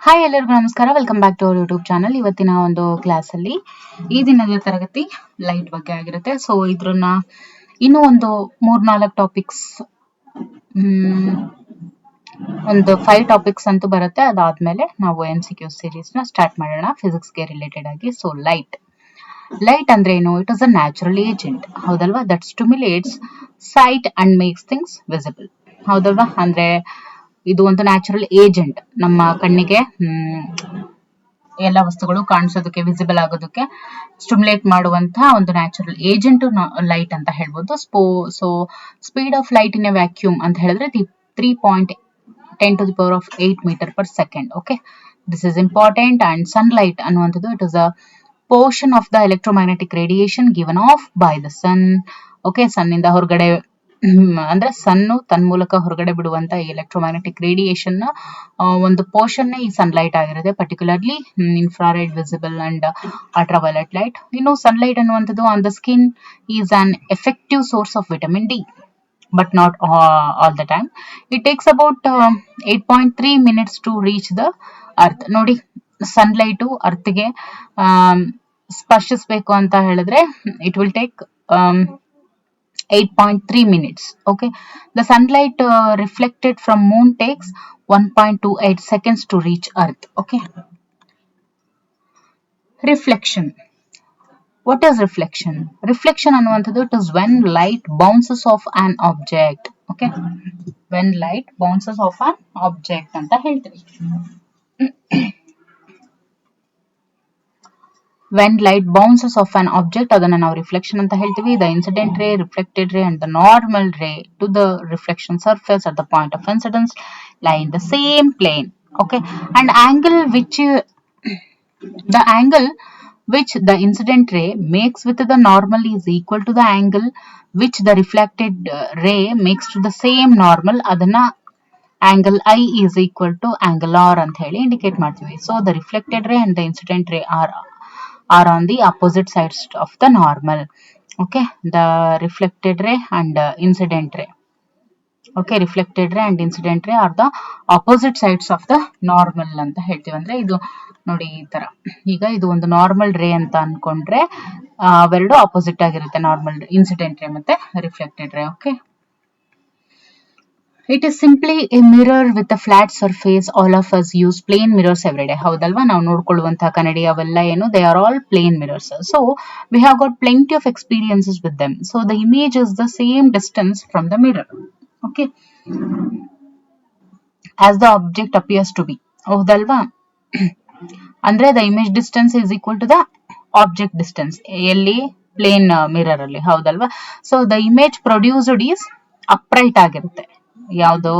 Hi ಎಲ್ಲರಿಗೂ ನಮಸ್ಕಾರ. Welcome back to our YouTube channel. ಇವತ್ತಿನ ಒಂದು ಕ್ಲಾಸ್ ಅಲ್ಲಿ ಈ ದಿನದ ತರಗತಿ ಲೈಟ್ ಬಗ್ಗೆ ಆಗಿರುತ್ತೆ. ಸೊ ಇದ್ರನ್ನ ಇನ್ನೂ ಒಂದು 3-4 ಟಾಪಿಕ್ಸ್, ಒಂದು 5 ಟಾಪಿಕ್ಸ್ ಅಂತೂ ಬರುತ್ತೆ. ಅದಾದ್ಮೇಲೆ ನಾವು MCQ ಸೀರೀಸ್ ನ ಸ್ಟಾರ್ಟ್ ಮಾಡೋಣ ಫಿಸಿಕ್ಸ್ಗೆ ರಿಲೇಟೆಡ್ ಆಗಿ. ಸೊ ಲೈಟ್ ಅಂದ್ರೆ ಏನು? It is a natural agent, ಹೌದಲ್ವಾ? That stimulates sight and makes things visible, ಹೌದಲ್ವಾ? ಅಂದ್ರೆ ಇದು ಒಂದು ನ್ಯಾಚುರಲ್ ಏಜೆಂಟ್, ನಮ್ಮ ಕಣ್ಣಿಗೆ ಎಲ್ಲ ವಸ್ತುಗಳು ಕಾಣಿಸೋದಕ್ಕೆ, ವಿಸಿಬಲ್ ಆಗೋದಕ್ಕೆ ಸ್ಟಿಮ್ಯುಲೇಟ್ ಮಾಡುವಂತಹ ಒಂದು ನ್ಯಾಚುರಲ್ ಏಜೆಂಟ್ ಲೈಟ್ ಅಂತ ಹೇಳ್ಬೋದು. So speed of light in a vacuum ಅಂತ ಹೇಳಿದ್ರೆ 3.10⁸ metre per second. Okay, this is important. And sunlight ಅನ್ನುವಂಥದ್ದು it is a portion of the electromagnetic radiation given off by the sun. Okay, ಸನ್ನಿಂದ ಹೊರಗಡೆ ಅಂದ್ರೆ son ತನ್ನ ಮೂಲಕ ಹೊರಗಡೆ ಬಿಡುವಂತ electromagnetic radiation ನ ಒಂದು ಪೋರ್ಷನ್ ಈ ಸನ್ಲೈಟ್ ಆಗಿರುತ್ತೆ, particularly infrared, visible and ultraviolet light. ಇನ್ನು ಸನ್ಲೈಟ್ ಅನ್ನುವಂಥದ್ದು on the skin is on effective source of vitamin D, but not all the time. It takes about 8.3 minutes to reach the earth. ನೋಡಿ, sunlight ಅರ್ತ್ಗೆ ಸ್ಪರ್ಶಿಸಬೇಕು ಅಂತ ಹೇಳಿದ್ರೆ it will take 8.3 minutes. Okay, the sunlight reflected from moon takes 1.28 seconds to reach earth. Okay, reflection. What is reflection? Reflection ಅನ್ನುವಂಥದ್ದು it is when light bounces off an object. Okay, when light bounces off an object ಅಂತ ಹೇಳ್ತೀವಿ. when light bounces off an object, ಅದನ್ನ ನಾವು reflection ಅಂತ ಹೇಳ್ತೀವಿ. The incident ray, reflected ray and the normal ray to the reflection surface at the point of incidence lie in the same plane. Okay, and the angle which the incident ray makes with the normal is equal to the angle which the reflected ray makes to the same normal. ಅದನ್ನ angle I is equal to angle R ಅಂತ ಹೇಳಿ indicate ಮಾಡ್ತೀವಿ. So the reflected ray and the incident ray are on the opposite sides of the normal. Okay, the reflected ray and incident ray. Okay, reflected ray and incident ray are the opposite sides of the normal ಅಂತ ಹೇಳ್ತೀವಿ. ಅಂದ್ರೆ ಇದು ನೋಡಿ, ಈ ತರ ಈಗ ಇದು ಒಂದು ನಾರ್ಮಲ್ ರೇ ಅಂತ ಅನ್ಕೊಂಡ್ರೆ ಅವೆರಡು ಆಪೋಸಿಟ್ ಆಗಿರುತ್ತೆ, ನಾರ್ಮಲ್ ಇನ್ಸಿಡೆಂಟ್ ರೇ ಮತ್ತೆ ರಿಫ್ಲೆಕ್ಟೆಡ್ ರೇ. Okay, it is simply a mirror with a flat surface. All of us use plain mirrors every day, ಹೌದಲ್ವಾ? ನಾವು ನೋಡ್ಕೊಳ್ಳುವಂತಹ ಕನ್ನಡಿ ಅವೆಲ್ಲ ಏನು, they are all plain mirrors. So we have got plenty of experiences with them. So the image is the same distance from the mirror. Okay, as the object appears to be, ಹೌದಲ್ವಾ? ಅಂದ್ರೆ the image distance is equal to the object distance. ಎಲ್ಲಿ? Plane mirror ಅಲ್ಲಿ, ಹೌದಲ್ವಾ? So the image produced is upright ಆಗಿರುತ್ತೆ, ಯಾವುದು?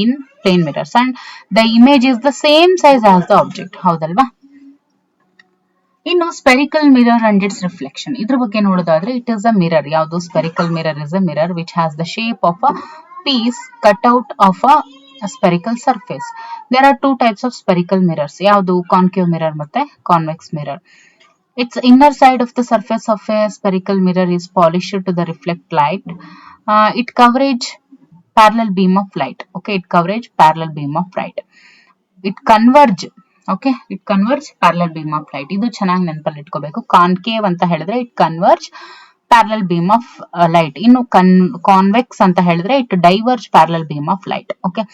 In plane mirrors. And the image is the same size as the object, ಹೌದಲ್ವಾ? ಇನ್ನು spherical mirror and its reflection, ಇದ್ರ ಬಗ್ಗೆ ನೋಡೋದಾದ್ರೆ ಇಟ್ ಇಸ್ ಅ ಮಿರರ್. ಯಾವುದು? Spherical mirror is a mirror which has the shape of a piece cut out of a spherical surface. There are two types of spherical mirrors. ಯಾವುದು? Concave mirror ಮತ್ತೆ convex mirror. Its inner side of the surface of a spherical mirror is polished to the reflect light. It coverage parallel beam of light. Okay, it coverage parallel beam of light. It converge. Okay, it converge parallel beam of light. ಇದು ಚೆನ್ನಾಗಿ ನೆನಪಲ್ಲಿ ಇಟ್ಕೋಬೇಕು. Concave ಅಂತ ಹೇಳಿದ್ರೆ it converge parallel beam of light. ಇನ್ನು convex ಅಂತ ಹೇಳಿದ್ರೆ it diverge parallel beam of light. Okay,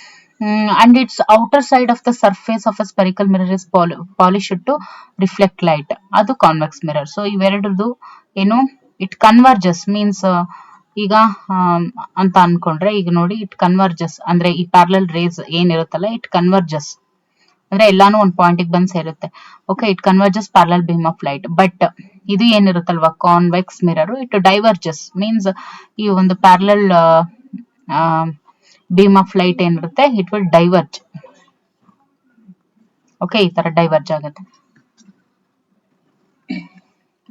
and its outer side of the surface of a spherical mirror is polished to reflect light. ಅದು convex mirror. So ಇವೆರಡರದು ಏನು, it converges means ಈಗ ಅಂತ ಅನ್ಕೊಂಡ್ರೆ, ಈಗ ನೋಡಿ, ಇಟ್ ಕನ್ವರ್ಜಸ್ ಅಂದ್ರೆ ಈ parallel rays ಏನಿರುತ್ತಲ್ಲ, ಇಟ್ ಕನ್ವರ್ಜಸ್ ಅಂದ್ರೆ ಎಲ್ಲಾನು ಒಂದ್ ಪಾಯಿಂಟ್ ಬಂದ್ ಸೇರುತ್ತೆ. Okay, it converges parallel beam of light. But ಇದು ಏನಿರುತ್ತಲ್ವಾ, convex mirror, it diverges means ಈ ಒಂದು ಪ್ಯಾರಲಲ್ ಬೀಮ್ ಆಫ್ ಲೈಟ್ ಏನಿರುತ್ತೆ, ಇಟ್ ವಿಲ್ ಡೈವರ್ಜ್. ಓಕೆ, ಈ ತರ ಡೈವರ್ಜ್ ಆಗುತ್ತೆ.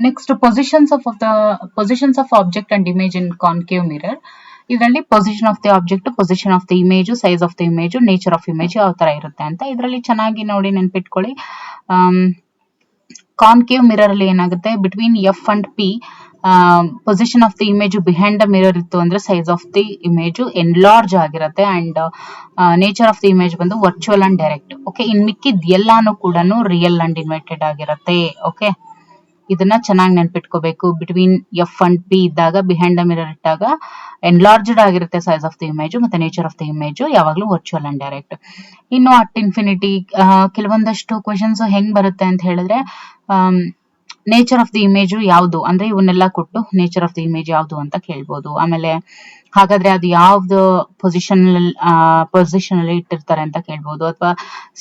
Next, positions of object and image in concave mirror. ಇದರಲ್ಲಿ position of the object, position of the image, size of the image, nature of image ಯಾವ ತರ ಇರುತ್ತೆ ಅಂತ ಇದರಲ್ಲಿ ಚೆನ್ನಾಗಿ ನೋಡಿ ನೆನ್ಪಿಟ್ಕೊಳ್ಳಿ. ಕಾನ್ಕೇವ್ ಮಿರರ್ ಅಲ್ಲಿ ಏನಾಗುತ್ತೆ, between F and P position of the image behind the mirror ಇತ್ತು ಅಂದ್ರೆ size of the image enlarge ಆಗಿರುತ್ತೆ and nature of the image ಬಂದು ವರ್ಚುವಲ್ ಅಂಡ್ ಡೈರೆಕ್ಟ್. ಓಕೆ, ಇನ್ ಮಿಕ್ಕಿದ್ ಎಲ್ಲಾನು ಕೂಡ ರಿಯಲ್ ಅಂಡ್ ಇನ್ವರ್ಟೆಡ್ ಆಗಿರುತ್ತೆ. ಓಕೆ, ಇದನ್ನ ಚೆನ್ನಾಗಿ ನೆನ್ಪಿಟ್ಕೋಬೇಕು. ಬಿಟ್ವೀನ್ ಎಫ್ ಅಂಡ್ ಪಿ ಇದ್ದಾಗ ಬಿಹೈಂಡ್ ದ ಮಿರರ್ ಇಟ್ಟಾಗ ಎನ್ಲಾರ್ಜ್ಡ್ ಆಗಿರುತ್ತೆ ಸೈಜ್ ಆಫ್ ದ ಇಮೇಜ್, ಮತ್ತೆ ನೇಚರ್ ಆಫ್ ದ ಇಮೇಜ್ ಯಾವಾಗ್ಲೂ ವರ್ಚುವಲ್ ಅಂಡ್ ಡೈರೆಕ್ಟ್. ಇನ್ನು ಅಟ್ ಇನ್ಫಿನಿಟಿ ಕೆಲವೊಂದಷ್ಟು ಕ್ವಶನ್ಸ್ ಹೆಂಗ್ ಬರುತ್ತೆ ಅಂತ ಹೇಳಿದ್ರೆ, ನೇಚರ್ ಆಫ್ ದಿ ಇಮೇಜ್ ಯಾವುದು ಅಂದ್ರೆ ಇವನ್ನೆಲ್ಲ ಕೊಟ್ಟು ನೇಚರ್ ಆಫ್ ದಿ ಇಮೇಜ್ ಯಾವುದು ಅಂತ ಕೇಳ್ಬೋದು. ಆಮೇಲೆ ಹಾಗಾದ್ರೆ ಅದು ಯಾವ್ದು ಪೊಸಿಷನ್ ಅಲ್ಲಿ ಇಟ್ಟಿರ್ತಾರೆ ಅಂತ ಕೇಳ್ಬೋದು, ಅಥವಾ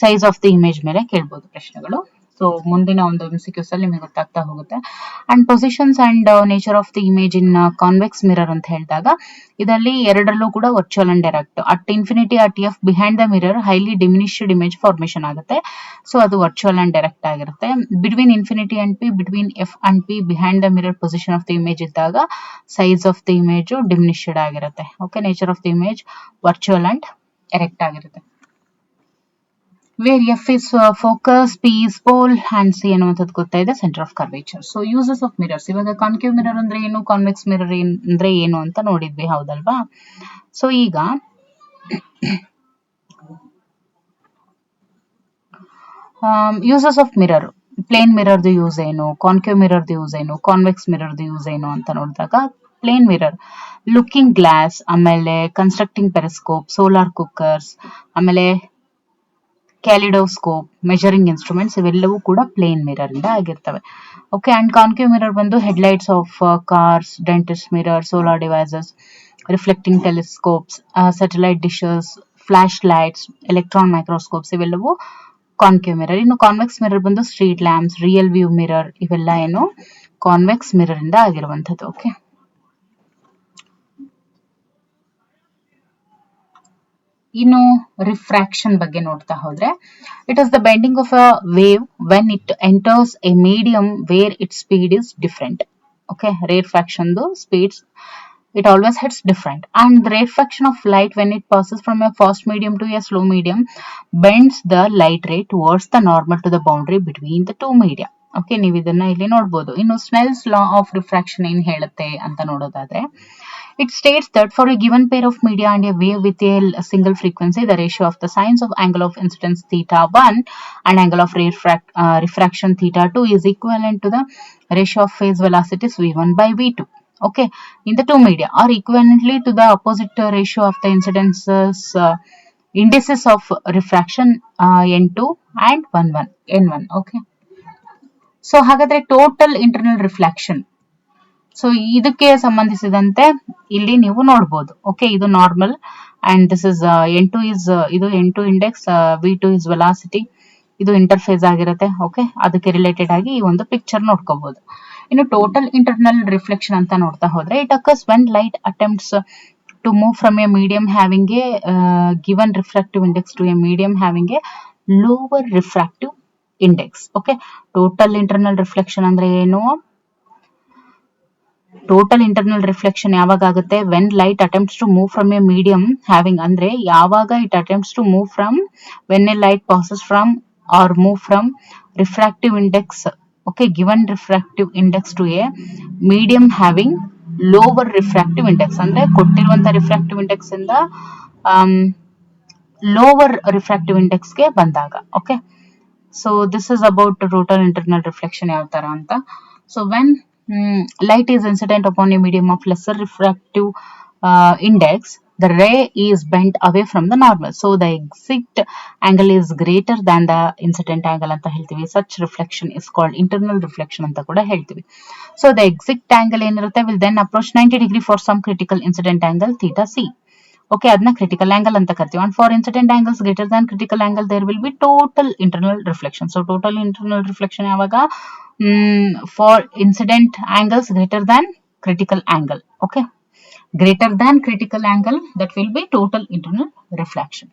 ಸೈಜ್ ಆಫ್ ದಿ ಇಮೇಜ್ ಮೇಲೆ ಕೇಳ್ಬೋದು ಪ್ರಶ್ನೆಗಳು. ಸೊ ಮುಂದಿನ ಒಂದು MCQs ಅಲ್ಲಿ ನಿಮಗೆ ಗೊತ್ತಾಗ್ತಾ ಹೋಗುತ್ತೆ. And positions and nature of the image in convex mirror ಅಂತ ಹೇಳಿದಾಗ ಇದರಲ್ಲಿ ಎರಡರಲ್ಲೂ ಕೂಡ virtual and direct. At infinity at F behind the mirror highly diminished image formation ಆಗುತ್ತೆ. ಸೊ ಅದು ವರ್ಚುವಲ್ ಅಂಡ್ ಡೈರೆಕ್ಟ್ ಆಗಿರುತ್ತೆ. Between infinity and P, between F and P behind the mirror position of the image ಇದ್ದಾಗ size of the image diminished ಆಗಿರುತ್ತೆ. Okay, nature of the image virtual and direct ಆಗಿರುತ್ತೆ. Where F is focus, P is pole and C ಅನ್ನುವಂಥದ್ದು ಗೊತ್ತಾಯಿದೆ centre of curvature. So uses of mirrors, ಇವಾಗ concave mirror ಅಂದ್ರೆ ಏನು, convex mirror ಅಂದ್ರೆ ಏನು ಅಂತ ನೋಡಿದ್ವಿ, ಹೌದಲ್ವಾ? ಸೊ ಈಗ ಯೂಸಸ್ ಆಫ್ ಮಿರರ್, ಪ್ಲೇನ್ ಮಿರರ್ದು ಯೂಸ್ ಏನು, ಕಾನ್ಕೇವ್ ಮಿರರ್ದು ಯೂಸ್ ಏನು, ಕಾನ್ವೆಕ್ಸ್ ಮಿರರ್ದು ಯೂಸ್ ಏನು ಅಂತ ನೋಡಿದಾಗ, ಪ್ಲೇನ್ ಮಿರರ್ ಲುಕಿಂಗ್ ಗ್ಲಾಸ್, ಆಮೇಲೆ ಕನ್ಸ್ಟ್ರಕ್ಟಿಂಗ್ ಪೆರಿಸ್ಕೋಪ್, ಸೋಲಾರ್ ಕುಕ್ಕರ್ಸ್, ಆಮೇಲೆ ಕ್ಯಾಲಿಡೋಸ್ಕೋಪ್, ಮೆಜರಿಂಗ್ ಇನ್ಸ್ಟ್ರೂಮೆಂಟ್ಸ್, ಇವೆಲ್ಲವೂ ಕೂಡ ಪ್ಲೇನ್ ಮಿರರ್ ಇಂದ ಆಗಿರ್ತವೆ. ಓಕೆ, ಅಂಡ್ ಕಾನ್ಕೇವ್ ಮಿರರ್ ಬಂದು headlights of cars, dentist mirror, solar devices, reflecting telescopes, satellite dishes, flash lights, electron microscopes, ಇವೆಲ್ಲವೂ concave mirror. ಇನ್ನು convex mirror ಬಂದು street lamps, real view mirror, ಇವೆಲ್ಲ ಏನು ಕಾನ್ವೆಕ್ಸ್ ಮಿರರ್ ಇಂದ ಆಗಿರುವಂಥದ್ದು. ಓಕೆ, ಇನ್ನು refraction ಬಗ್ಗೆ ನೋಡ್ತಾ ಹೋದ್ರೆ, it is the bending of a wave when it enters A medium where it speed is different. Okay, refraction speeds it always hits different, and the refraction of light when it passes from a fast medium to a slow medium bends the light ray towards the normal to the boundary between the two media. Okay, ನೀವು ಇದನ್ನ ಇಲ್ಲಿ ನೋಡಬಹುದು. ಇನ್ನು ಸ್ನೆಲ್ಸ್ law of refraction ಏನ್ ಹೇಳುತ್ತೆ ಅಂತ ನೋಡೋದಾದ್ರೆ, it states that for a given pair of media and a wave with a single frequency, the ratio of the sines of angle of incidence theta 1 and angle of refraction theta 2 is equivalent to the ratio of phase velocities v1 by v2. Okay, in the two media, or equivalently to the opposite ratio of the incidences indices of refraction n2 and n1. Okay, so ಹಾಗಾದ್ರೆ total internal reflection, so ಇದಕ್ಕೆ ಸಂಬಂಧಿಸಿದಂತೆ ಇಲ್ಲಿ ನೀವು ನೋಡಬಹುದು. Okay, ಇದು normal and this is n2 is ಇದು n2 index, v2 is velocity, ಇದು interface ಆಗಿರುತ್ತೆ. ಓಕೆ, ಅದಕ್ಕೆ ರಿಲೇಟೆಡ್ ಆಗಿ ಈ ಒಂದು ಪಿಕ್ಚರ್ ನೋಡ್ಕೋಬಹುದು. ಇನ್ನು ಟೋಟಲ್ ಇಂಟರ್ನಲ್ ರಿಫ್ಲೆಕ್ಷನ್ ಅಂತ ನೋಡ್ತಾ ಹೋದ್ರೆ, it occurs when light attempts to move from a medium having a given refractive index to a medium having a lower refractive index. Okay, total internal reflection ಅಂದ್ರೆ ಏನು? Total internal reflection ಯಾವಾಗ ಆಗುತ್ತೆ? When light attempts to move from a medium having, ಅಂದ್ರೆ ಯಾವಾಗ it attempts to move from, when a light passes from or move from refractive index, okay, given refractive index to a medium having lower refractive index, ಅಂದ್ರೆ ಕೊಟ್ಟಿರುವಂತ refractive index ಇಂದ lower refractive index ಗೆ ಬಂದಾಗ. Okay, so this is about total internal reflection ಯಾವ ತರ ಅಂತ. So when light is incident upon a medium of lesser refractive index, the ray is bent away from the normal, so the exit angle is greater than the incident angle anta heltivi. Such reflection is called internal reflection anta kuda heltivi. So the exit angle enirutte will then approach 90 degree for some critical incident angle theta c. Okay, adna critical angle anta kartivi. And for incident angles greater than critical angle, there will be total internal reflection. So total internal reflection yavaga for incident angles greater than critical angle. Okay, greater than critical angle, that will be total internal reflection.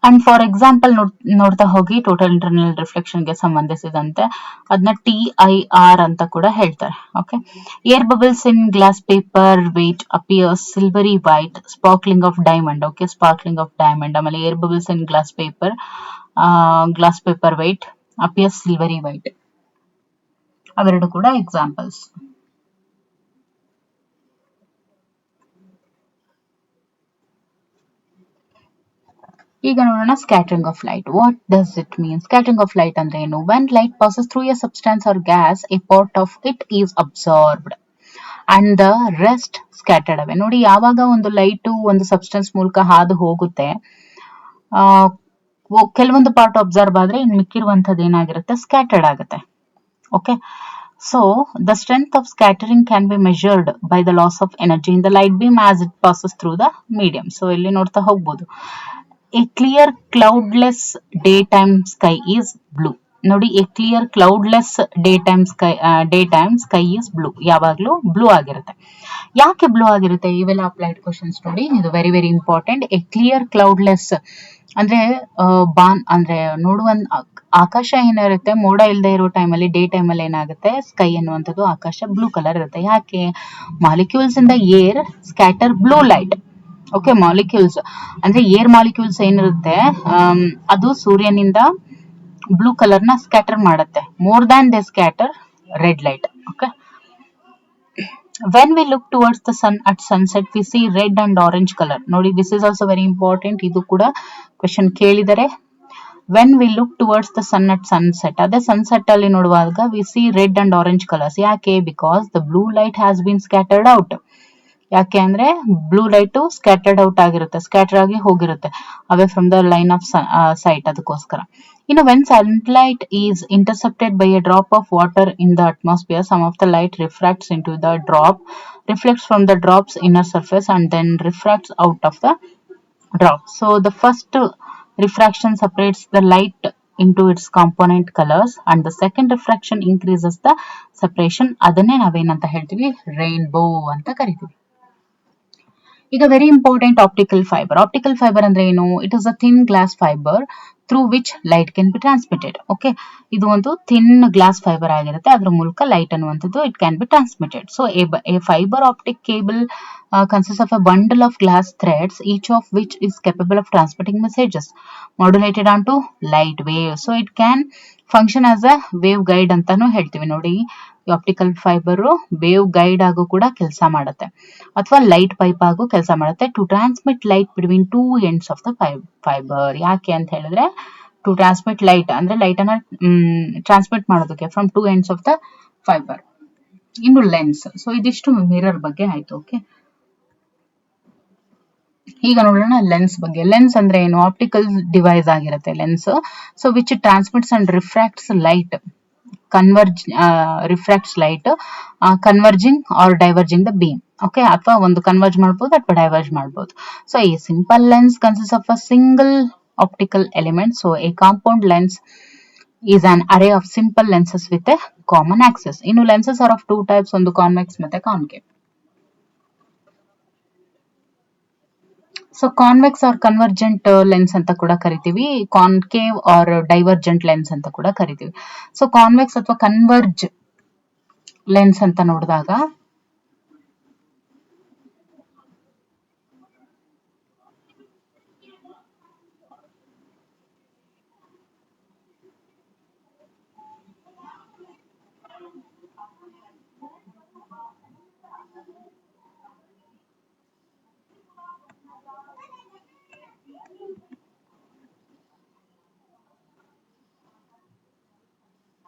And for example ನೋಡ್ತಾ ಹೋಗಿ, total internal reflection ಗೆ ಸಂಬಂಧಿಸಿದಂತೆ ಅದನ್ನ TIR ಅಂತ ಕೂಡ ಹೇಳ್ತಾರೆ. Okay, air bubbles in glass paper weight appears silvery white sparkling of diamond. Okay, sparkling of diamond. ಆಮೇಲೆ air bubbles in glass paper weight appears silvery white. ಅವೆರಡು ಕೂಡ ಎಕ್ಸಾಂಪಲ್ಸ್. ಈಗ ನೋಡೋಣ scattering of light. What does it mean? Scattering of light ಅಂದ್ರೆ ಏನು? When light passes through a substance or gas, a part of it is absorbed and the rest scattered away. ನೋಡಿ, ಯಾವಾಗ ಒಂದು light ಒಂದು substance ಮೂಲಕ ಹಾದು ಹೋಗುತ್ತೆ, ಕೆಲವೊಂದು ಪಾರ್ಟ್ ಅಬ್ಸರ್ವ್ ಆದ್ರೆ ಇನ್ನು ಮಿಕ್ಕಿರುವಂತದ್ದು ಏನಾಗಿರುತ್ತೆ, ಸ್ಕ್ಯಾಟರ್ಡ್ ಆಗುತ್ತೆ. Okay, so the strength of scattering can be measured by the loss of energy in the light beam as it passes through the medium. So ಇಲ್ಲಿ ನೋಡ್ತಾ ಹೋಗ್ಬೋದು. A clear cloudless daytime sky is blue. ನೋಡಿ, a clear cloudless daytime sky is blue. ಯಾವಾಗ್ಲೂ blue ಆಗಿರುತ್ತೆ. ಯಾಕೆ blue ಆಗಿರುತ್ತೆ? ಇವೆಲ್ಲ applied questions ನೋಡಿ, ಇದು very very important. A clear ಕ್ಲೌಡ್ಲೆಸ್ ಅಂದ್ರೆ ಅಂದ್ರೆ ನೋಡುವ ಆಕಾಶ ಏನಿರುತ್ತೆ, ಮೋಡ ಇಲ್ಲದೆ ಇರೋ ಟೈಮಲ್ಲಿ, ಡೇ ಟೈಮಲ್ಲಿ ಏನಾಗುತ್ತೆ, ಸ್ಕೈ ಅನ್ನುವಂಥದ್ದು ಆಕಾಶ ಬ್ಲೂ ಕಲರ್ ಇರುತ್ತೆ. ಯಾಕೆ? Molecules in the air scatter blue light. Okay, molecules ಅಂದ್ರೆ ಏರ್ ಮಾಲಿಕ್ಯೂಲ್ಸ್ ಏನಿರುತ್ತೆ, ಅದು ಸೂರ್ಯನಿಂದ ಬ್ಲೂ ಕಲರ್ ನ ಸ್ಕ್ಯಾಟರ್ ಮಾಡುತ್ತೆ, more than they scatter red light. Okay, when we look towards the sun at sunset we see red and orange color. ನೋಡಿ, this is also very important. ಇದು ಕೂಡ question ಕೇಳಿದರೆ. when we look towards the sun at sunset, ಅದೇ sunset ಅಲ್ಲಿ ನೋಡುವಾಗ we see red and orange colors. ಯಾಕೆ? because the blue light has been scattered out. ಯಾಕೆ ಅಂದ್ರೆ ಬ್ಲೂ ಲೈಟ್ ಸ್ಕ್ಯಾಟರ್ಡ್ ಔಟ್ ಆಗಿರುತ್ತೆ, ಸ್ಕ್ಯಾಟರ್ ಆಗಿ ಹೋಗಿರುತ್ತೆ away from the line of sight. ಅದಕ್ಕೋಸ್ಕರ. ಇನ್ನು when sunlight is intercepted by a drop of water in the atmosphere, some of the light refracts into the drop, reflects from the drop's inner surface and then refracts out of the drop. So the first refraction separates the light into its component colors and the second refraction increases the separation. ಅದನ್ನೇ ನಾವೇನಂತ ಹೇಳ್ತೀವಿ, rainbow ಅಂತ ಕರಿತೀವಿ. ಈಗ very important, optical fibre. Optical fibre ಅಂದ್ರೆ ಏನು? It is a thin glass fibre through which light can be transmitted. Okay, ಇದು ಒಂದು ಥಿನ್ ಗ್ಲಾಸ್ ಫೈಬರ್ ಆಗಿರುತ್ತೆ, ಅದ್ರ ಮೂಲಕ ಲೈಟ್ ಅನ್ನುವಂಥದ್ದು it can be transmitted. So A fibre optic cable consists of a bundle of glass threads, each of which is capable of transmitting messages modulated onto light waves. So it can function as a wave guide ಅಂತಾನು ಹೇಳ್ತೀವಿ. ನೋಡಿ, optical fibre wave guide ಆಗು ಕೂಡ ಕೆಲಸ ಮಾಡುತ್ತೆ, ಅಥವಾ light pipe ಆಗು ಕೆಲಸ ಮಾಡುತ್ತೆ, to transmit light between two ends of the fibre. ಯಾಕೆ ಅಂತ ಹೇಳಿದ್ರೆ, ಟು ಟ್ರಾನ್ಸ್ಮಿಟ್ ಲೈಟ್ ಅಂದ್ರೆ ಲೈಟ್ ಅನ್ನ ಟ್ರಾನ್ಸ್ಮಿಟ್ ಮಾಡೋದಕ್ಕೆ from two ends of the fibre. ಇನ್ನು ಲೆನ್ಸ್. ಸೊ ಇದಿಷ್ಟು ಮಿರರ್ ಬಗ್ಗೆ ಆಯ್ತು. ಓಕೆ, ಈಗ ನೋಡೋಣ ಲೆನ್ಸ್ ಬಗ್ಗೆ. ಲೆನ್ಸ್ ಅಂದ್ರೆ ಏನು? ಆಪ್ಟಿಕಲ್ ಡಿವೈಸ್ ಆಗಿರುತ್ತೆ lens. So which transmits and refracts light, refracts light converging or diverging the beam. Okay, ಅಥವಾ ಒಂದು ಕನ್ವರ್ಜ್ ಮಾಡಬಹುದು ಅಥವಾ ಡೈವರ್ಜ್ ಮಾಡಬಹುದು. ಸೊ ಈ simple lens consist of a single optical element. So a compound lens is an array of simple lenses with a common axis. ಇನ್ನು lenses are of two types, ಒಂದು convex ಮತ್ತೆ concave. So convex or convergent lens ಅಂತ ಕೂಡ ಕರಿತೀವಿ, concave or divergent lens ಅಂತ ಕೂಡ ಕರಿತೀವಿ. So convex ಅಥವಾ ಕನ್ವರ್ಜ್ ಲೆನ್ಸ್ ಅಂತ ನೋಡಿದಾಗ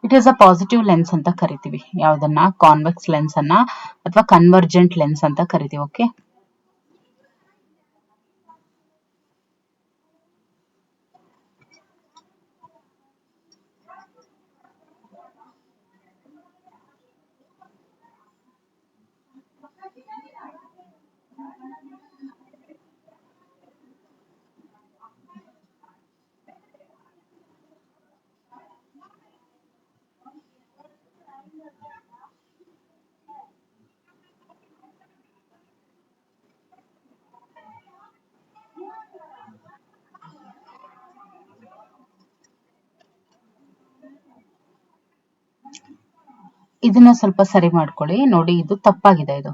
it is a positive lens ಅಂತ ಕರಿತೀವಿ. ಯಾವ್ದನ್ನ? ಕಾನ್ವೆಕ್ಸ್ ಲೆನ್ಸ್ ಅನ್ನ ಅಥವಾ ಕನ್ವರ್ಜೆಂಟ್ ಲೆನ್ಸ್ ಅಂತ ಕರಿತೀವಿ. ಓಕೆ, ಇದನ್ನ ಸ್ವಲ್ಪ ಸರಿ ಮಾಡ್ಕೊಳ್ಳಿ. ನೋಡಿ, ಇದು ತಪ್ಪಾಗಿದೆ ಇದು.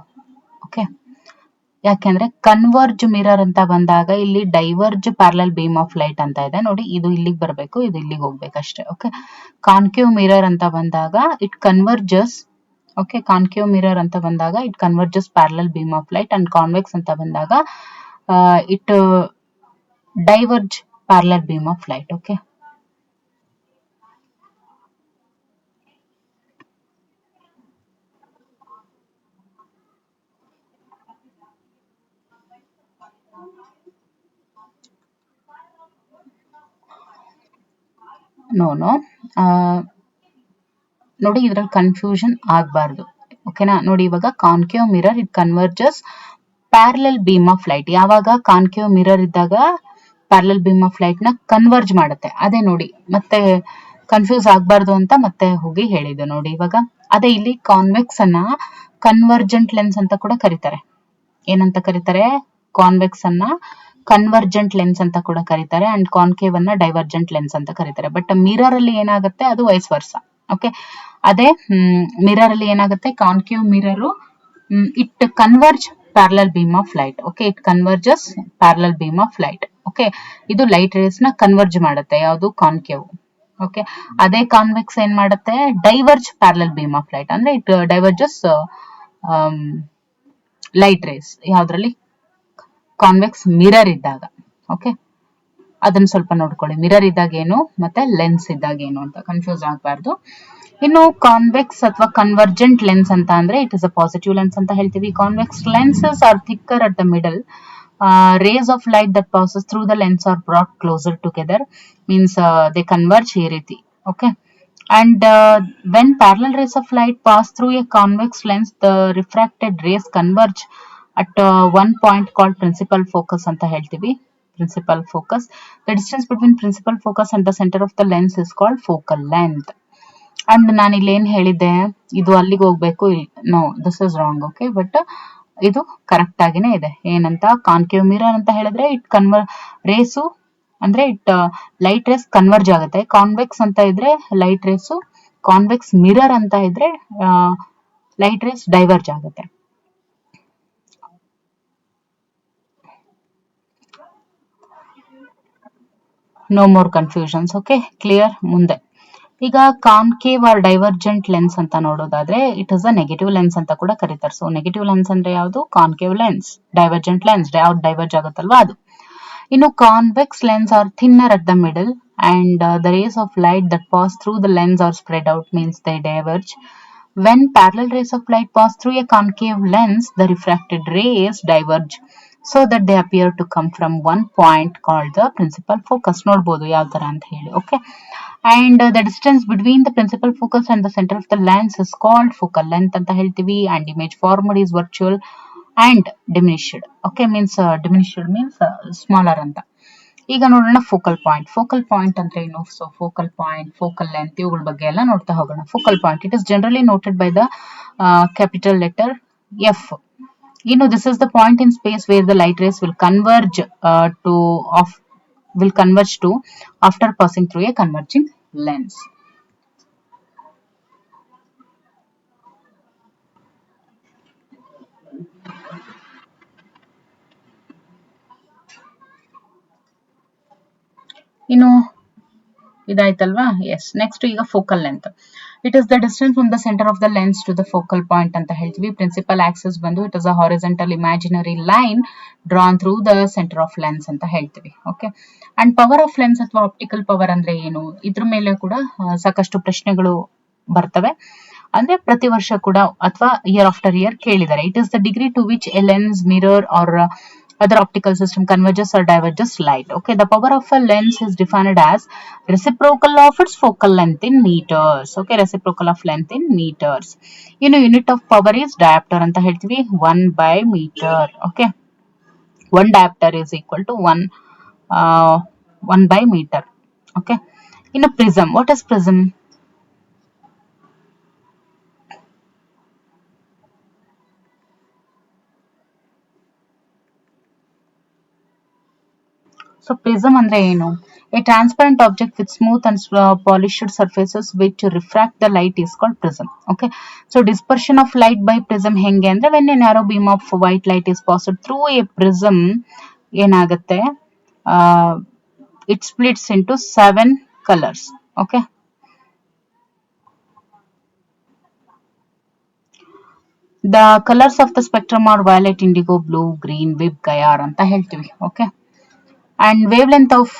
ಓಕೆ, ಯಾಕೆಂದ್ರೆ ಕನ್ವರ್ಜ್ ಮಿರರ್ ಅಂತ ಬಂದಾಗ ಇಲ್ಲಿ diverge parallel beam of light ಅಂತ ಇದೆ ನೋಡಿ, ಇದು ಇಲ್ಲಿಗೆ ಬರಬೇಕು, ಇದು ಇಲ್ಲಿಗೆ ಹೋಗ್ಬೇಕಷ್ಟೇ. ಓಕೆ, ಕಾನ್ಕೇವ್ ಮಿರರ್ ಅಂತ ಬಂದಾಗ it converges. Okay, concave mirror ಅಂತ ಬಂದಾಗ it converges parallel beam of light, and convex ಅಂತ ಬಂದಾಗ it diverge parallel beam of light. Okay, no ನೋಡಿ, ಇದ್ರಲ್ಲಿ ಕನ್ಫ್ಯೂಷನ್ ಆಗಬಾರ್ದು. ಓಕೆನಾ, ನೋಡಿ ಇವಾಗ concave mirror it converges parallel beam of light. ಯಾವಾಗ ಕಾನ್ಕೇವ್ ಮಿರರ್ ಇದ್ದಾಗ ಪ್ಯಾರಲಲ್ ಬೀಮ್ ಆಫ್ ಲೈಟ್ ನ ಕನ್ವರ್ಜ್ ಮಾಡುತ್ತೆ. ಅದೇ ನೋಡಿ, ಮತ್ತೆ ಕನ್ಫ್ಯೂಸ್ ಆಗಬಾರ್ದು ಅಂತ ಮತ್ತೆ ಹೋಗಿ ಹೇಳಿದ್ದು ನೋಡಿ ಇವಾಗ. ಅದೇ ಇಲ್ಲಿ ಕಾನ್ವೆಕ್ಸ್ ಅನ್ನ ಕನ್ವರ್ಜೆಂಟ್ ಲೆನ್ಸ್ ಅಂತ ಕೂಡ ಕರೀತಾರೆ. ಏನಂತ ಕರೀತಾರೆ? ಕಾನ್ವೆಕ್ಸ್ ಅನ್ನ ಕನ್ವರ್ಜೆಂಟ್ ಲೆನ್ಸ್ ಅಂತ ಕೂಡ ಕರೀತಾರೆ, ಅಂಡ್ ಕಾನ್ಕೇವ್ ಅನ್ನ ಡೈವರ್ಜೆಂಟ್ ಲೆನ್ಸ್ ಅಂತ ಕರೀತಾರೆ. ಬಟ್ ಮಿರರ್ ಅಲ್ಲಿ ಏನಾಗುತ್ತೆ, ಅದು ವೈಸ್ ವರ್ಸ. ಓಕೆ, ಅದೇ ಮಿರರ್ ಅಲ್ಲಿ ಏನಾಗುತ್ತೆ, concave mirror it converge parallel beam of light. Okay, it converges parallel beam of light. Okay, ಇದು ಲೈಟ್ ರೇಸ್ ನ ಕನ್ವರ್ಜ್ ಮಾಡುತ್ತೆ, ಯಾವುದು? ಕಾನ್ಕೇವ್. ಓಕೆ, ಅದೇ ಕಾನ್ವೆಕ್ಸ್ ಏನ್ ಮಾಡುತ್ತೆ? Diverge parallel beam of light. ಅಂದ್ರೆ ಇಟ್ ಡೈವರ್ಜಸ್ ಲೈಟ್ ರೇಸ್. ಯಾವ್ದ್ರಲ್ಲಿ? ಕಾನ್ವೆಕ್ಸ್ ಮಿರರ್ ಇದ್ದಾಗ. ಓಕೆ, ಅದನ್ನ ಸ್ವಲ್ಪ ನೋಡ್ಕೊಳ್ಳಿ, ಮಿರರ್ ಇದ್ದಾಗ ಏನು ಮತ್ತೆ ಲೆನ್ಸ್ ಇದ್ದಾಗ ಏನು ಅಂತ ಕನ್ಫ್ಯೂಸ್ ಆಗಬಾರ್ದು. ಇನ್ನು ಕಾನ್ವೆಕ್ಸ್ ಅಥವಾ ಕನ್ವರ್ಜೆಂಟ್ ಲೆನ್ಸ್ ಅಂತ ಅಂದ್ರೆ it is a positive lens ಅಂತ ಹೇಳ್ತೀವಿ. Convex lenses are thicker at the middle. Rays of light that passes through the lens are brought closer together, means they converge ಈ ರೀತಿ. Okay, and when parallel rays of light pass through a convex lens, the refracted rays converge at one point called principal focus ಅಂತ ಹೇಳ್ತೀವಿ. Principal focus. The distance between principal focus and the center of the lens is called focal length. And ನಾನು ಇಲ್ಲಿ ಏನ್ ಹೇಳಿದ್ದೆ, ಇದು ಅಲ್ಲಿಗೆ ಹೋಗ್ಬೇಕು, no this is wrong. Okay, but ಇದು ಕರೆಕ್ಟ್ ಆಗಿನೇ ಇದೆ. ಏನಂತ? ಕಾನ್ಕೇವ್ ಮಿರರ್ ಅಂತ ಹೇಳಿದ್ರೆ ಇಟ್ ರೇಸು ಅಂದ್ರೆ ಇಟ್ ಲೈಟ್ ರೇಸ್ ಕನ್ವರ್ಜ್ ಆಗುತ್ತೆ. ಕಾನ್ವೆಕ್ಸ್ ಅಂತ ಇದ್ರೆ ಲೈಟ್ ರೇಸು, ಕಾನ್ವೆಕ್ಸ್ ಮಿರರ್ ಅಂತ ಇದ್ರೆ ಲೈಟ್ ರೇಸ್ ಡೈವರ್ಜ್ ಆಗುತ್ತೆ. No more confusions. Okay, clear. ಮುಂದೆ ಈಗ ಕಾನ್ಕೇವ್ ಆರ್ ಡೈವರ್ಜೆಂಟ್ ಲೆನ್ಸ್ ಅಂತ ನೋಡೋದಾದ್ರೆ it is a negative lens ಅಂತ ಕೂಡ ಕರೀತಾರೆ. ಸೊ ನೆಗೆಟಿವ್ ಲೆನ್ಸ್ ಅಂದ್ರೆ ಯಾವುದು? Concave lens. ಡೈವರ್ಜೆಂಟ್ ಲೆನ್ಸ್ ಯಾವ್ದು ಡೈವರ್ಜ್ ಆಗುತ್ತಲ್ವಾ ಅದು. ಇನ್ನು convex lens are thinner at the middle, and the rays of light that pass through the lens are spread out, means they diverge. When parallel rays of light pass through a concave lens, the refracted rays diverge so that they appear to come from one point called the principal focus. ನೋಡಬಹುದು ಯಾವ ತರ ಅಂತ ಹೇಳಿ. Okay, and the distance between the principal focus and the center of the lens is called focal length ಅಂತ ಹೇಳ್ತೀವಿ, and image formed is virtual and diminished. Okay, means diminished means smaller ಅಂತ. ಈಗ ನೋಡೋಣ ಫೋಕಲ್ ಪಾಯಿಂಟ್. ಫೋಕಲ್ ಪಾಯಿಂಟ್ ಅಂದ್ರೆ ಏನು? So focal point, focal length, ಇವುಗಳ ಬಗ್ಗೆ ಎಲ್ಲ ನೋಡ್ತಾ ಹೋಗೋಣ. Focal point it is generally noted by the capital letter F. ಇನ್ನು this is the point in space where the light rays will converge to after passing through a converging lens. ಇನ್ನು ಇದಾಯ್ತಲ್ವಾ? Yes. Next ಈಗ focal length. It is the distance from the centre of the lens to the focal point ಅಂತ ಹೇಳ್ತೀವಿ. Principal Axis ಬಂದು it is a horizontal imaginary line drawn through the centre of lens ಅಂತ ಹೇಳ್ತೀವಿ. Okay, and power of lens ಅಥವಾ optical power ಅಂದ್ರೆ ಏನು? ಇದ್ರ ಮೇಲೆ ಕೂಡ ಸಾಕಷ್ಟು ಪ್ರಶ್ನೆಗಳು ಬರ್ತವೆ. ಅಂದ್ರೆ ಪ್ರತಿ ವರ್ಷ ಕೂಡ ಅಥವಾ ಇಯರ್ ಆಫ್ಟರ್ ಇಯರ್ ಕೇಳಿದ್ದಾರೆ. It is the degree to which a lens, mirror or other optical system converges or diverges light. Okay, the power of a lens is defined as reciprocal of its focal length in meters. Okay, reciprocal of length in meters. Unit of power is diopter anta heltivi, 1 by meter. Okay, 1 diopter is equal to 1 by meter. Okay, prism. What is prism? So prism ಅಂದ್ರೆ ಏನು? A transparent object with smooth and polished surfaces which refract the light is called prism. Okay, so dispersion of light by prism ಹೆಂಗೆ ಅಂದ್ರೆ when a narrow beam of white light is passed through a prism ಏನಾಗುತ್ತೆ, it splits into 7 colours. Okay, the colors of the spectrum are violet, indigo, blue, green, vib, gyre ಅಂತ ಹೇಳ್ತೀವಿ. Okay, and wavelength of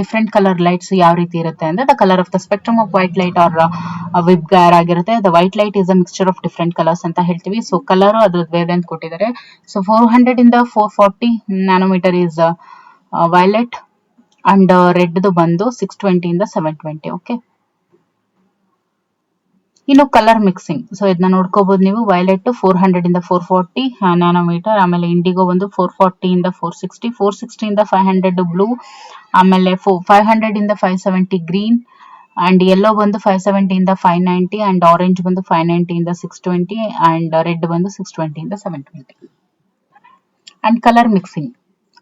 different color lights ಯಾವ ರೀತಿ ಇರುತ್ತೆ ಅಂದ್ರೆ the color of the spectrum of white light or vib gyre ಆಗಿರುತ್ತೆ. the white light is a mixture of different colors ಅಂತ ಹೇಳ್ತೀವಿ. So colour ಅದ್ರ wavelength ಕೊಟ್ಟಿದ್ದಾರೆ. ಸೊ 400 ಇಂದ 440 nanometer is violet and red ಬಂದು 620 ಇಂದ 720. ಓಕೆ, ಇನ್ನು ಕಲರ್ ಮಿಕ್ಸಿಂಗ್, ಸೊ ಇದನ್ನ ನೋಡ್ಕೋಬಹುದು ನೀವು. ವೈಲೆಟ್ 400 ಇಂದ 440 ನ್ಯಾನೋಮೀಟರ್, ಆಮೇಲೆ ಇಂಡಿಗೋ ಒಂದು 440 ಇಂದ 460, 460 ಇಂದ 500 ಬ್ಲೂ, ಆಮೇಲೆ 500 ಇಂದ 570 ಗ್ರೀನ್, ಅಂಡ್ ಯೆಲ್ಲೋ ಬಂದು 570 ಇಂದ 590, ಅಂಡ್ ಆರೆಂಜ್ ಬಂದು 590 ಇಂದ 620, ಅಂಡ್ ರೆಡ್ ಬಂದು 620 ಇಂದ 720. ಅಂಡ್ ಕಲರ್ ಮಿಕ್ಸಿಂಗ್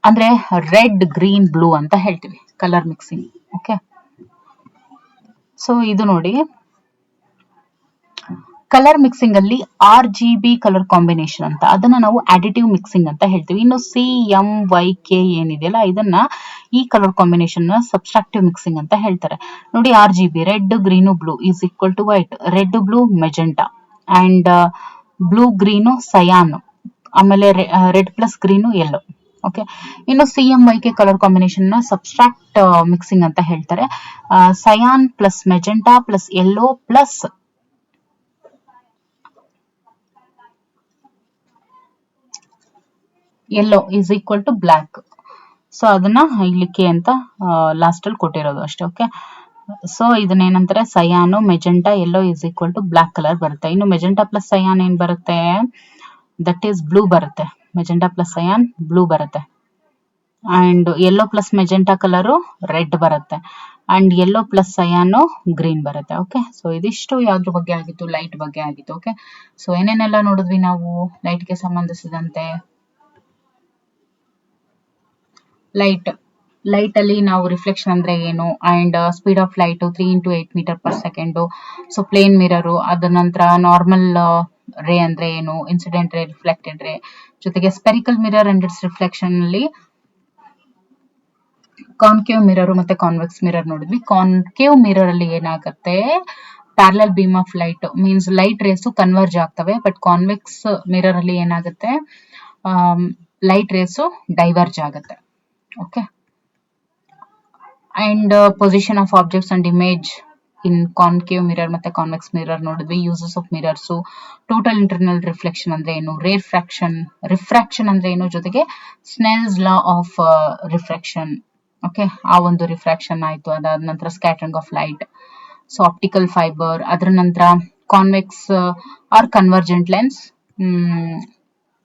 ಅಂದ್ರೆ ರೆಡ್, ಗ್ರೀನ್, ಬ್ಲೂ ಅಂತ ಹೇಳ್ತೀವಿ ಕಲರ್ ಮಿಕ್ಸಿಂಗ್. ಓಕೆ, ಸೊ ಇದು ನೋಡಿ, ಕಲರ್ ಮಿಕ್ಸಿಂಗ್ ಅಲ್ಲಿ RGB ಕಲರ್ ಕಾಂಬಿನೇಷನ್ ಅಂತ, ಅದನ್ನ ನಾವು ಅಡಿಟಿವ್ ಮಿಕ್ಸಿಂಗ್ ಅಂತ ಹೇಳ್ತೀವಿ. ಇನ್ನು CMYK ಏನಿದೆಯಲ್ಲ, ಇದನ್ನ ಈ ಕಲರ್ ಕಾಂಬಿನೇಷನ್ ಸಬ್ಸ್ಟ್ರಾಕ್ಟಿವ್ ಮಿಕ್ಸಿಂಗ್ ಅಂತ ಹೇಳ್ತಾರೆ. ನೋಡಿ, RGB red, green, blue is equal to white, red, blue, magenta, and blue, green, cyan, ಆಮೇಲೆ red plus green, yellow. Okay, ಇನ್ನು CMYK ಕಲರ್ ಕಾಂಬಿನೇಷನ್ ನ ಸಬ್ಸ್ಟ್ರಾಕ್ಟ್ ಮಿಕ್ಸಿಂಗ್ ಅಂತ ಹೇಳ್ತಾರೆ. Cyan plus magenta plus yellow plus yellow is equal to black. So ಅದನ್ನ ಇಲ್ಲಿ K ಅಂತ last ಅಲ್ಲಿ ಕೊಟ್ಟಿರೋದು ಅಷ್ಟೇ. ಓಕೆ, ಸೊ ಇದನ್ನ ಏನಂತಾರೆ, cyan, magenta, yellow is equal to black colour ಬರುತ್ತೆ. ಇನ್ನು ಮೆಜೆಂಟಾ ಪ್ಲಸ್ ಸಯಾನ್ ಏನ್ ಬರುತ್ತೆ, ದಟ್ ಈಸ್ ಬ್ಲೂ ಬರುತ್ತೆ. ಮೆಜೆಂಟಾ ಪ್ಲಸ್ ಸಯಾನ್ ಬ್ಲೂ ಬರುತ್ತೆ, and yellow plus magenta colour red ಬರುತ್ತೆ, and yellow plus cyan green ಬರುತ್ತೆ. ಓಕೆ, ಸೊ ಇದಿಷ್ಟು ಯಾವ್ದ್ರ ಬಗ್ಗೆ ಆಗಿತ್ತು, ಲೈಟ್ ಬಗ್ಗೆ ಆಗಿತ್ತು. ಓಕೆ, ಸೊ ಏನೇನೆಲ್ಲ ನೋಡಿದ್ವಿ ನಾವು ಲೈಟ್ಗೆ ಸಂಬಂಧಿಸಿದಂತೆ. ಲೈಟ್ ಅಲ್ಲಿ ನಾವು ರಿಫ್ಲೆಕ್ಷನ್ ಅಂದ್ರೆ ಏನು, and speed of light 3 into 8 metre per second. So plane mirror, ಅದ ನಂತರ ನಾರ್ಮಲ್ ರೇ ಅಂದ್ರೆ ಏನು, ಇನ್ಸಿಡೆಂಟ್ ರೇ, ರಿಫ್ಲೆಕ್ಟೆಡ್ ರೇ, ಜೊತೆಗೆ spherical mirror and its reflection ಅಲ್ಲಿ ಕಾನ್ಕೇವ್ ಮಿರರ್ ಮತ್ತೆ ಕಾನ್ವೆಕ್ಸ್ ಮಿರರ್ ನೋಡಿದ್ವಿ. ಕಾನ್ಕೇವ್ ಮಿರರ್ ಅಲ್ಲಿ ಏನಾಗುತ್ತೆ, parallel beam of light means light rays converge ಆಗ್ತವೆ. ಬಟ್ ಕಾನ್ವೆಕ್ಸ್ ಮಿರರ್ ಅಲ್ಲಿ ಏನಾಗುತ್ತೆ, ಲೈಟ್ ರೇಸ್ ಡೈವರ್ಜ್ ಆಗುತ್ತೆ. Okay, and position of objects and image in concave mirror ಮತ್ತೆ ಕಾನ್ವೆಕ್ಸ್ ಮಿರರ್ ನೋಡಿದ್ವಿ. Uses of mirrors, total internal reflection ಅಂದ್ರೆ ಏನು, refraction ಅಂದ್ರೆ ಏನು, ಜೊತೆಗೆ ಸ್ನೆಲ್ಸ್ ಲಾ ಆಫ್ ರಿಫ್ರಾಕ್ಷನ್. ಓಕೆ, ಆ ಒಂದು ರಿಫ್ರಾಕ್ಷನ್ ಆಯ್ತು. ಅದಾದ ನಂತರ scattering of light, so optical fibre, ಅದ್ರ ನಂತರ convex or convergent lens,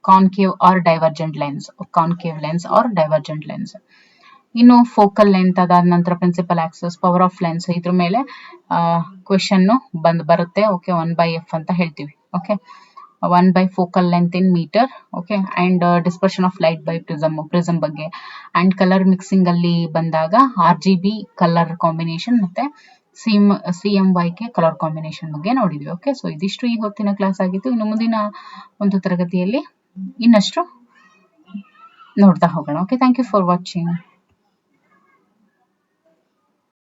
concave or divergent lens, concave lens or divergent lens. ಇನ್ನು ಫೋಕಲ್ ಲೆಂತ್, ಅದಾದ ನಂತರ principal axis, power of lens, ಇದ್ರ ಮೇಲೆ ಕ್ವೆಶನ್ ಬರುತ್ತೆ. ಓಕೆ, 1/f ಅಂತ ಹೇಳ್ತೀವಿ. Okay, 1 focal length in metre. Okay, and dispersion of light by prism ಬಗ್ಗೆ, and colour mixing ಅಲ್ಲಿ ಬಂದಾಗ RGB ಕಲರ್ ಕಾಂಬಿನೇಷನ್ ಮತ್ತೆ CMYK ಕಲರ್ ಕಾಂಬಿನೇಷನ್ ಬಗ್ಗೆ ನೋಡಿದ್ವಿ. ಓಕೆ, ಸೊ ಇದಿಷ್ಟು ಈ ಹೊತ್ತಿನ ಕ್ಲಾಸ್ ಆಗಿತ್ತು. ಇನ್ನು ಮುಂದಿನ ಒಂದು ತರಗತಿಯಲ್ಲಿ ಇನ್ನಷ್ಟು ನೋಡ್ತಾ ಹೋಗೋಣ. Okay, thank you for watching.